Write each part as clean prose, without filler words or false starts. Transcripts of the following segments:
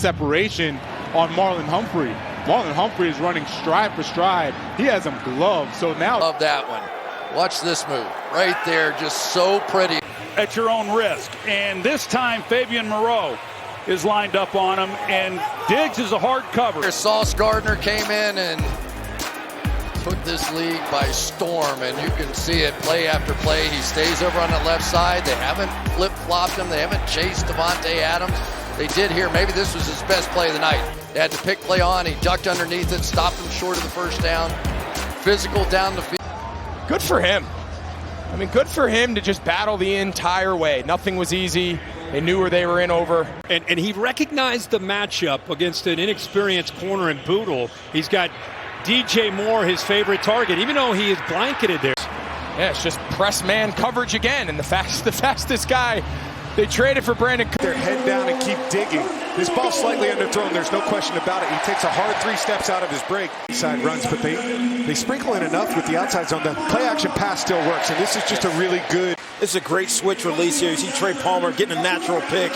separation on Marlon Humphrey. Marlon Humphrey is running stride for stride. He has him gloved, so now... Love that one. Watch this move. Right there, just so pretty. At your own risk. And this time, Fabian Moreau is lined up on him, and Diggs is a hard cover. Sauce Gardner came in and took this league by storm, and you can see it play after play. He stays over on the left side. They haven't flip-flopped him. They haven't chased Devontae Adams. They did here. Maybe this was his best play of the night. They had the pick play on. He ducked underneath it, stopped him short of the first down. Physical down the field. Good for him. I mean, good for him to just battle the entire way. Nothing was easy. They knew where they were in over. And he recognized the matchup against an inexperienced corner in Boodle. He's got DJ Moore, his favorite target, even though he is blanketed there. Yeah, it's just press man coverage again. And the fastest guy, they traded for Brandon. Their head down and keep digging. This ball slightly underthrown. There's no question about it. He takes a hard 3 steps out of his break. Side runs, but they sprinkle in enough with the outside zone. The play action pass still works, and this is just a really good. This is a great switch release here. You see Trey Palmer getting a natural pick.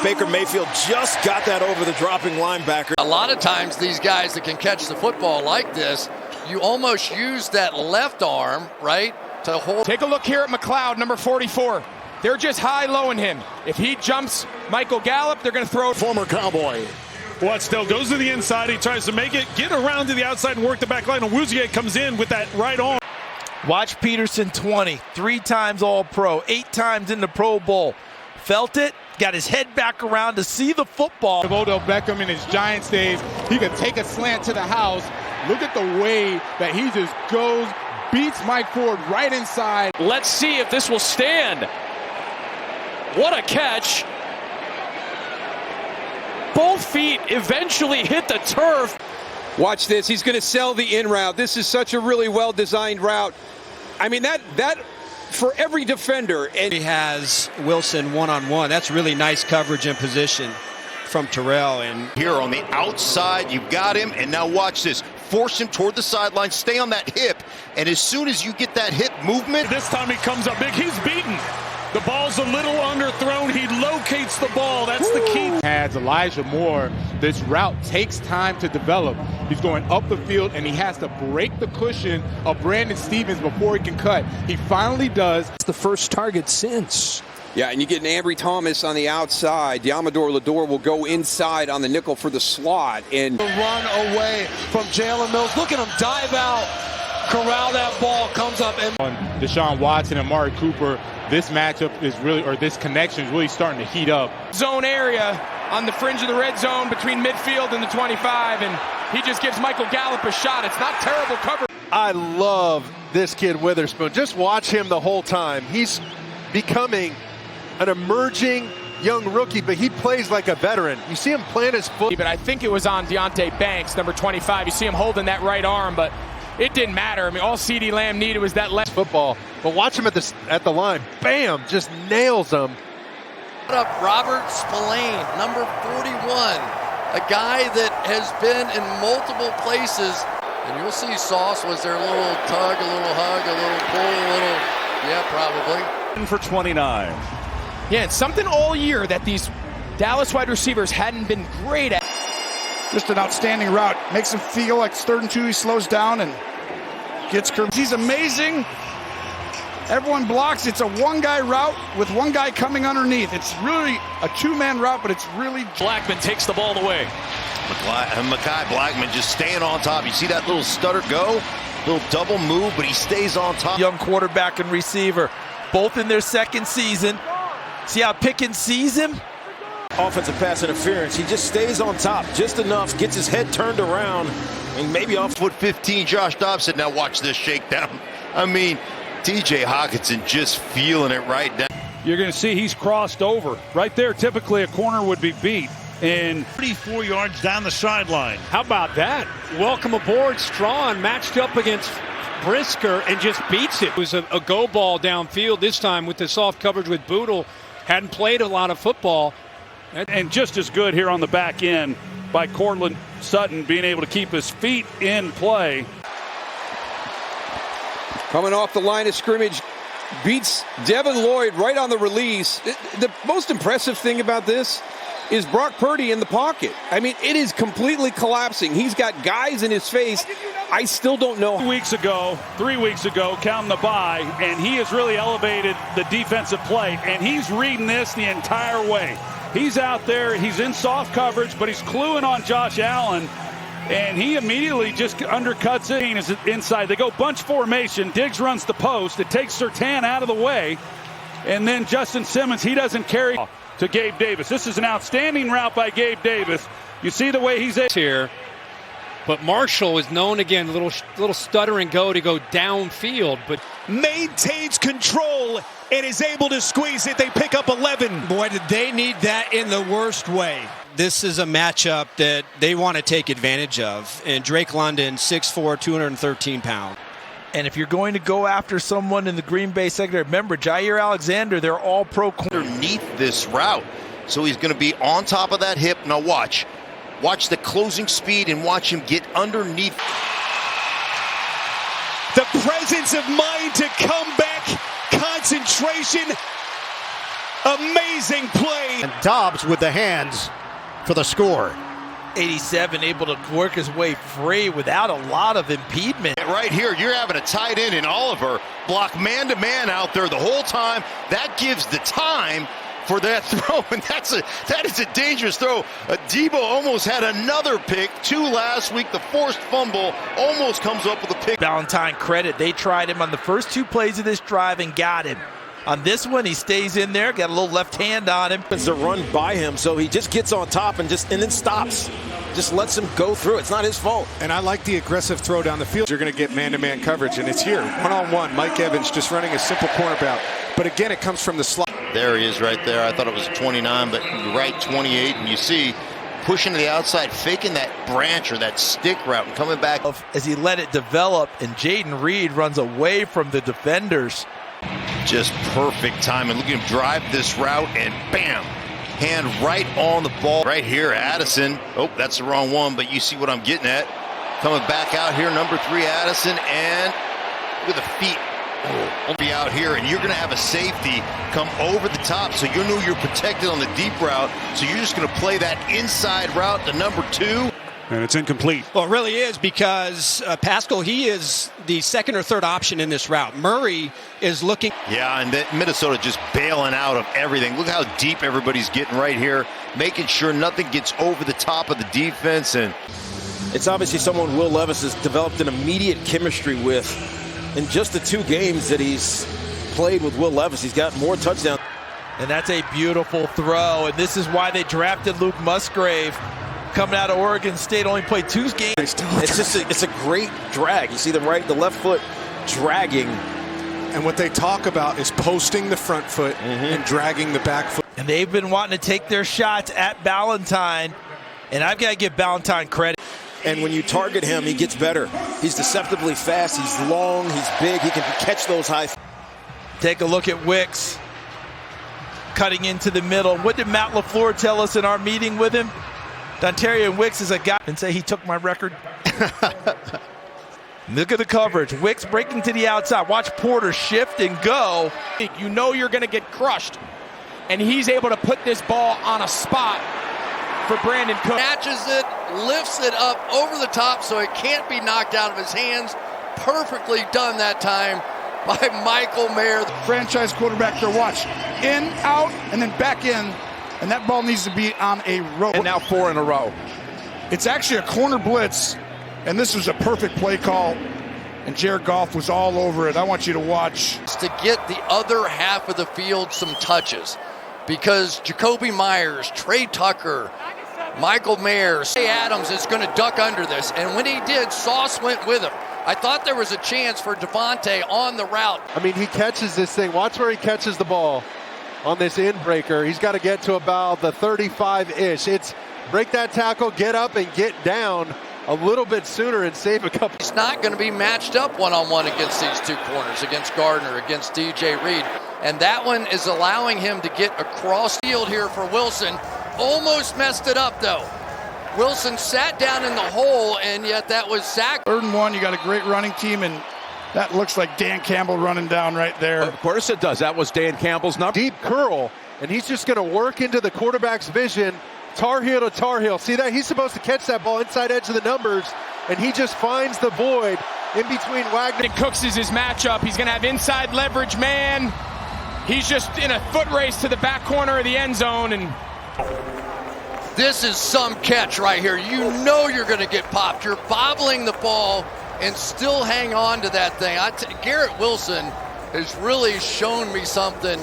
Baker Mayfield just got that over the dropping linebacker. A lot of times these guys that can catch the football like this, you almost use that left arm, right, to hold. Take a look here at McLeod, number 44. They're just high-lowing him. If he jumps Michael Gallup, they're going to throw. Former Cowboy. Still goes to the inside. He tries to make it, get around to the outside and work the back line. And Wouzier comes in with that right arm. Watch Peterson 20, 3 times All-Pro, 8 times in the Pro Bowl. Felt it, got his head back around to see the football. If Odell Beckham in his Giants days, he could take a slant to the house. Look at the way that he just goes, beats Mike Ford right inside. Let's see if this will stand. What a catch. Both feet eventually hit the turf. Watch this. He's going to sell the in route. This is such a really well-designed route. I mean, that for every defender. And he has Wilson one-on-one. That's really nice coverage and position from Terrell. And here on the outside, you've got him. And now watch this. Force him toward the sideline. Stay on that hip. And as soon as you get that hip movement. This time he comes up big. He's beaten. The ball's a little underthrown. He locates the ball. That's the key. Has Elijah Moore. This route takes time to develop. He's going up the field, and he has to break the cushion of Brandon Stevens before he can cut. He finally does. It's the first target since. Yeah, and you get an Ambry Thomas on the outside. Diamador Lador will go inside on the nickel for the slot. And run away from Jalen Mills. Look at him dive out. Corral that ball, comes up and Deshaun Watson and Amari Cooper. This matchup is really, or this connection is really starting to heat up. Zone area on the fringe of the red zone between midfield and the 25, and he just gives Michael Gallup a shot. It's not terrible cover. I love this kid Witherspoon. Just watch him the whole time. He's becoming an emerging young rookie, but he plays like a veteran. You see him plant his foot. But I think it was on Deonte Banks, number 25. You see him holding that right arm, but it didn't matter. I mean, all CeeDee Lamb needed was that left football. But watch him at the line. Bam! Just nails them. Up Robert Spillane, number 41. A guy that has been in multiple places. And you'll see Sauce, was there a little tug, a little hug, a little pull, a little, yeah, probably. For 29. Yeah, it's something all year that these Dallas wide receivers hadn't been great at. just an outstanding route. Makes him feel like it's 3rd and 2. He slows down and gets curved. He's amazing. Everyone blocks. It's a one-guy route with one guy coming underneath. It's really a 2-man route, but it's really... Blackman takes the ball away. Mekhi Blackman just staying on top. You see that little stutter go? Little double move, but he stays on top. Young quarterback and receiver, both in their 2nd season. See how Pickens sees him? Offensive pass interference. He just stays on top just enough, gets his head turned around, and maybe off. Foot 15, Josh Dobbs said, now watch this shakedown. I mean, TJ Hockenson just feeling it right down. You're going to see he's crossed over. Right there, typically a corner would be beat. And 34 yards down the sideline. How about that? Welcome aboard. Strawn matched up against Brisker and just beats it. It was a go ball downfield this time with the soft coverage with Boodle. Hadn't played a lot of football. And just as good here on the back end by Cortland Sutton, being able to keep his feet in play. Coming off the line of scrimmage, beats Devin Lloyd right on the release. The most impressive thing about this is Brock Purdy in the pocket. I mean, it is completely collapsing. He's got guys in his face. I still don't know. 3 weeks ago, counting the bye, and he has really elevated the defensive play, and he's reading this the entire way. He's out there, he's in soft coverage, but he's cluing on Josh Allen, and he immediately just undercuts it. Is inside. They go bunch formation. Diggs runs the post. It takes Surtain out of the way, and then Justin Simmons, he doesn't carry to Gabe Davis. This is an outstanding route by Gabe Davis. You see the way he's here. But Marshall is known again, a little stutter and go to go downfield, but maintains control and is able to squeeze it. They pick up 11. Boy, did they need that in the worst way. This is a matchup that they want to take advantage of. And Drake London, 6'4", 213 pounds. And if you're going to go after someone in the Green Bay secondary, remember, Jair Alexander, they're all pro. Underneath this route. So he's going to be on top of that hip. Now watch. Watch the closing speed and watch him get underneath. The presence of mind to come back. Concentration. Amazing play. And Dobbs with the hands for the score. 87 able to work his way free without a lot of impediment. Right here, you're having a tight end in Oliver block man-to-man out there the whole time. That gives the time for that throw, and that is a dangerous throw. Debo almost had another pick, 2 last week. The forced fumble almost comes up with a pick. Valentine credit. They tried him on the first 2 plays of this drive and got him. On this one, he stays in there, got a little left hand on him. It's a run by him, so he just gets on top and then stops. Just lets him go through. It's not his fault. And I like the aggressive throw down the field. You're going to get man-to-man coverage, and it's here. One-on-one. Mike Evans just running a simple corner route. But again, it comes from the slot. There he is right there. I thought it was 29, but you're right, 28. And you see pushing to the outside, faking that branch or that stick route and coming back. As he let it develop, and Jaden Reed runs away from the defenders. Just perfect timing. Look at him drive this route, and bam, hand right on the ball. Right here, Addison. Oh, that's the wrong one, but you see what I'm getting at. Coming back out here, number 3, Addison, and look at the feet. Oh, be out here, and you're going to have a safety come over the top, so you know you're protected on the deep route, so you're just going to play that inside route to number 2. And it's incomplete. Well, it really is, because Pascal, he is the second or third option in this route. Murray is looking. Yeah, and Minnesota just bailing out of everything. Look how deep everybody's getting right here, making sure nothing gets over the top of the defense. And it's obviously someone Will Levis has developed an immediate chemistry with. In just the 2 games that he's played with Will Levis, he's got more touchdowns. And that's a beautiful throw, and this is why they drafted Luke Musgrave. Coming out of Oregon State, only played 2 games. It's a great drag. You see the left foot dragging. And what they talk about is posting the front foot and dragging the back foot. And they've been wanting to take their shots at Ballantyne, and I've got to give Ballantyne credit. And when you target him, he gets better. He's deceptively fast. He's long. He's big. He can catch those high. Take a look at Wicks cutting into the middle. What did Matt LaFleur tell us in our meeting with him? Dontario Wicks is a guy and say he took my record. Look at the coverage. Wicks breaking to the outside. Watch Porter shift and go. You know you're going to get crushed. And he's able to put this ball on a spot for Brandon Cook. Catches it, lifts it up over the top so it can't be knocked out of his hands. Perfectly done that time by Michael Mayer. Franchise quarterback there, watch. In, out, and then back in. And that ball needs to be on a rope. And now 4 in a row. It's actually a corner blitz, and this was a perfect play call. And Jared Goff was all over it. I want you to watch. To get the other half of the field some touches. Because Jacoby Myers, Trey Tucker, Michael Mayer, Say Adams is going to duck under this. And when he did, Sauce went with him. I thought there was a chance for Devontae on the route. I mean, he catches this thing. Watch where he catches the ball on this in-breaker. He's got to get to about the 35-ish. It's break that tackle, get up, and get down a little bit sooner and save a couple. He's not going to be matched up one-on-one against these 2 corners, against Gardner, against DJ Reed. And that one is allowing him to get across field here for Wilson. Almost messed it up, though. Wilson sat down in the hole, and yet that was sacked. 3rd and 1, you got a great running team, and that looks like Dan Campbell running down right there. Of course it does. That was Dan Campbell's number. Deep curl, and he's just going to work into the quarterback's vision, Tar Heel to Tar Heel. See that? He's supposed to catch that ball inside edge of the numbers, and he just finds the void in between Wagner. Cooks is his matchup. He's going to have inside leverage, man. He's just in a foot race to the back corner of the end zone, and this is some catch right here. You know you're going to get popped. You're bobbling the ball and still hang on to that thing. Garrett Wilson has really shown me something.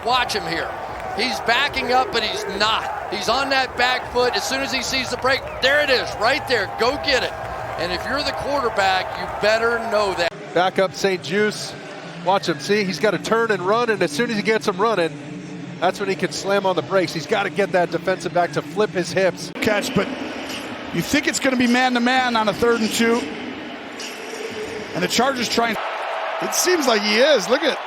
Watch him here. He's backing up, but he's not. He's on that back foot. As soon as he sees the break, there it is, right there. Go get it. And if you're the quarterback, you better know that. Back up St. Juice. Watch him. See, he's got to turn and run, and as soon as he gets him running, that's when he can slam on the brakes. He's got to get that defensive back to flip his hips. Catch, but you think it's going to be man-to-man on a 3rd and 2. And the Chargers trying. It seems like he is. Look at.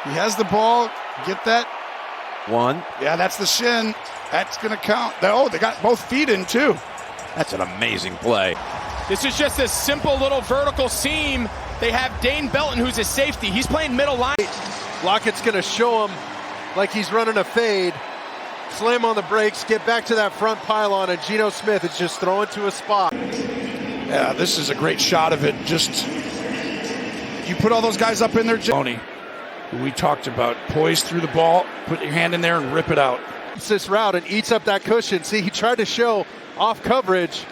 He has the ball. Get that. One. Yeah, that's the shin. That's going to count. Oh, they got both feet in, too. That's an amazing play. this is just a simple little vertical seam. They have Dane Belton, who's a safety. He's playing middle line. Lockett's going to show him like he's running a fade. Slam on the brakes, get back to that front pylon, and Geno Smith is just throwing to a spot. Yeah, this is a great shot of it. Just, you put all those guys up in there, Tony, who we talked about. Poise through the ball, put your hand in there and rip it out. It's this route and eats up that cushion. See, he tried to show off coverage,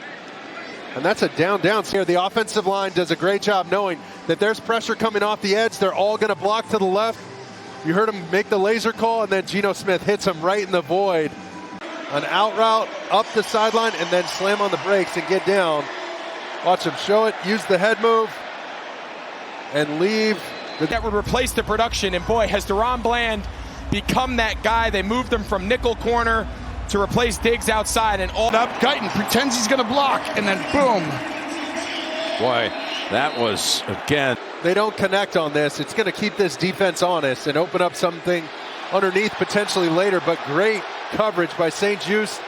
and that's a down here. The offensive line does a great job knowing that there's pressure coming off the edge. They're all going to block to the left. You heard him make the laser call, and then Geno Smith hits him right in the void. An out route up the sideline, and then slam on the brakes and get down. Watch him show it, use the head move, and leave. That would replace the production, and boy, has Deron Bland become that guy. They moved him from nickel corner to replace Diggs outside, and all up. Guyton pretends he's going to block, and then boom. Boy, that was, again. They don't connect on this. It's going to keep this defense honest and open up something underneath potentially later, but great coverage by St. Juice.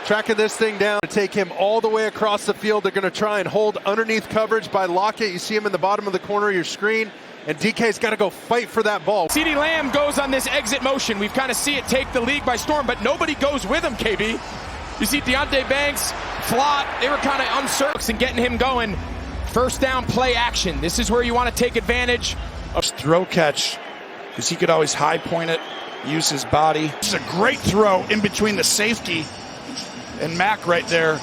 Tracking this thing down to take him all the way across the field. They're going to try and hold underneath coverage by Lockett. You see him in the bottom of the corner of your screen, and DK's got to go fight for that ball. CeeDee Lamb goes on this exit motion. We've kind of see it take the league by storm, but nobody goes with him, KB. You see Deonte Banks, Flott, they were kind of uncertain and getting him going. First down play action. This is where you want to take advantage of throw catch, because he could always high point it, use his body. This is a great throw in between the safety and Mack right there.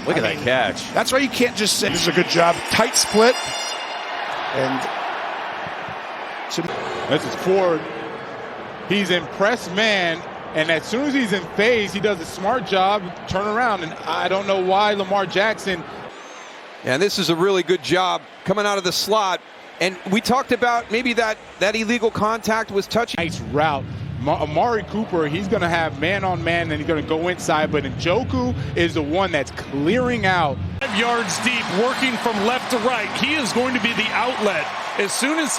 Look at that catch. That's why you can't just say this is a good job. Tight split. And this is Ford. He's in press man, and as soon as he's in phase, he does a smart job, turn around, and I don't know why Lamar Jackson. And this is a really good job coming out of the slot. And we talked about maybe that illegal contact was touching. Nice route. Amari Cooper, he's going to have man-on-man, and he's going to go inside. But Njoku is the one that's clearing out. 5 yards deep, working from left to right. He is going to be the outlet. As soon as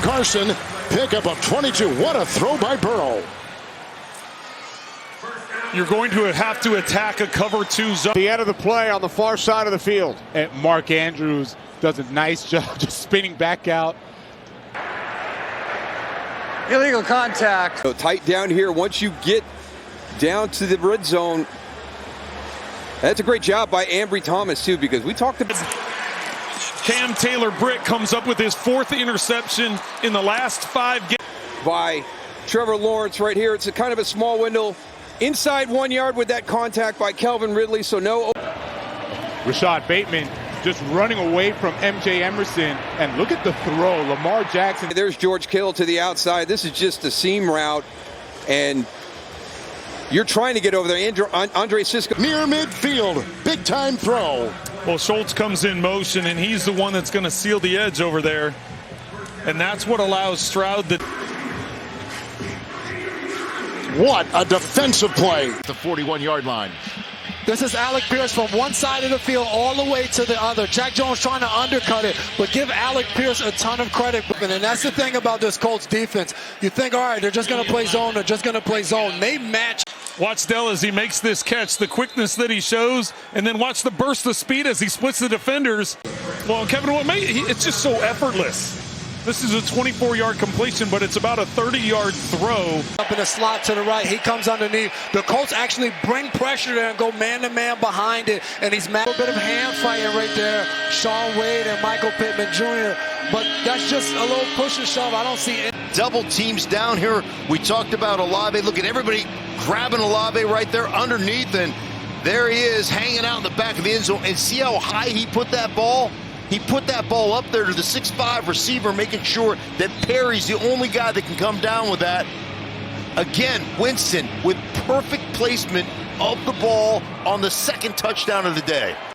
Carson, pickup of 22. What a throw by Burrow. You're going to have to attack a cover 2 zone. The end of the play on the far side of the field. And Mark Andrews does a nice job just spinning back out. Illegal contact. So tight down here. Once you get down to the red zone, that's a great job by Ambry Thomas too, because we talked about Cam Taylor-Britt comes up with his 4th interception in the last 5 games. By Trevor Lawrence right here. It's a kind of a small window. Inside 1 yard with that contact by Calvin Ridley, so no. Rashad Bateman just running away from MJ Emerson, and look at the throw. Lamar Jackson. There's George Kittle to the outside. This is just a seam route, and you're trying to get over there. Andre Cisco. Near midfield, big time throw. Well, Schultz comes in motion, and he's the one that's going to seal the edge over there. And that's what allows Stroud to... What a defensive play. The 41-yard line. This is Alec Pierce from one side of the field all the way to the other. Jack Jones trying to undercut it, but give Alec Pierce a ton of credit. And that's the thing about this Colts defense. You think, all right, they're just going to play zone. They're just going to play zone. They match. Watch Dell as he makes this catch, the quickness that he shows, and then watch the burst of speed as he splits the defenders. Well, Kevin, it's just so effortless. This is a 24-yard completion, but it's about a 30-yard throw. Up in the slot to the right, he comes underneath. The Colts actually bring pressure there and go man-to-man behind it, and he's mad. A little bit of hand fighting right there, Sean Wade and Michael Pittman Jr., but that's just a little push and shove. I don't see it. Double teams down here. We talked about Olave. Look at everybody grabbing Olave right there underneath, and there he is hanging out in the back of the end zone. And see how high he put that ball? He put that ball up there to the 6'5" receiver, making sure that Perry's the only guy that can come down with that. Again, Winston with perfect placement of the ball on the second touchdown of the day.